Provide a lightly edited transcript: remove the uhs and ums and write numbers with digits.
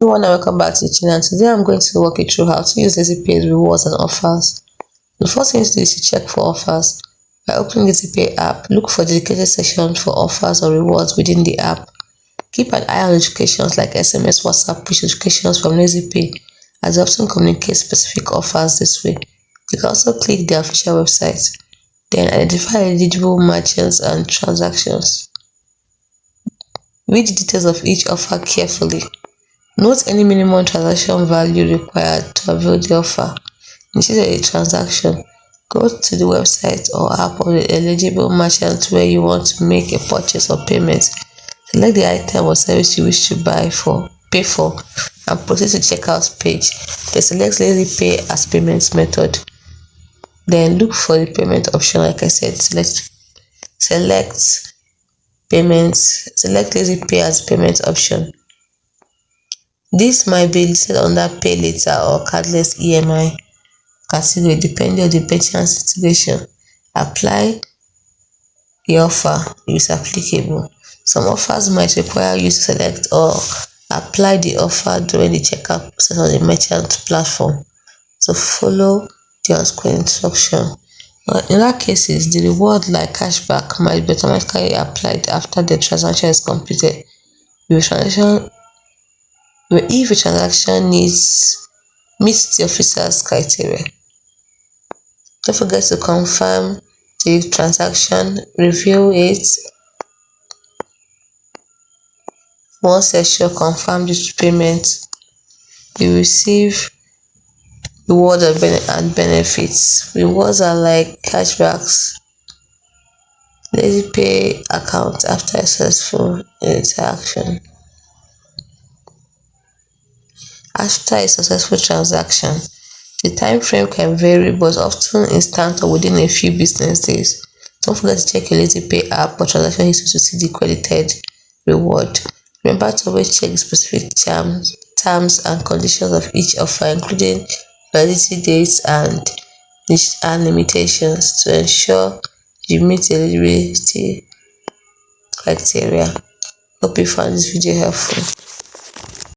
Everyone, and welcome back to the channel. Today I'm going to walk you through how to use Lazypay's rewards and offers. The first thing to do is to check for offers. By opening the Lazypay app, look for dedicated section for offers or rewards within the app. Keep an eye on notifications like SMS, WhatsApp, push notifications from Lazypay, as they often communicate specific offers this way. You can also click their official website. Then identify eligible merchants and transactions. Read the details of each offer carefully. Note any minimum transaction value required to avail the offer. Initiate a transaction. Go to the website or app of the eligible merchant where you want to make a purchase or payment. Select the item or service you wish to pay for, and proceed to checkout page. Then select Lazypay as payment method. Then look for the payment option. Like I said, select payments. Select Lazypay as payment option. This might be listed under pay later or cardless EMI category depending on the merchant's situation. Apply the offer if applicable. Some offers might require you to select or apply the offer during the checkout process on the merchant platform. So follow the on-screen instruction. In other cases, the reward like cashback might be automatically applied after the transaction is completed. If a transaction meets the officer's criteria. Don't forget to confirm the transaction, review it. Once you're confirm the payment, you receive rewards and benefits. Rewards are like cashbacks, Lazypay account after a successful interaction. After a successful transaction, the time frame can vary but often instant or within a few business days. Don't forget to check your Lazypay app or transaction history to see the credited reward. Remember to always check the specific terms and conditions of each offer, including validity dates and limitations, to ensure you meet the eligibility criteria. Hope you found this video helpful.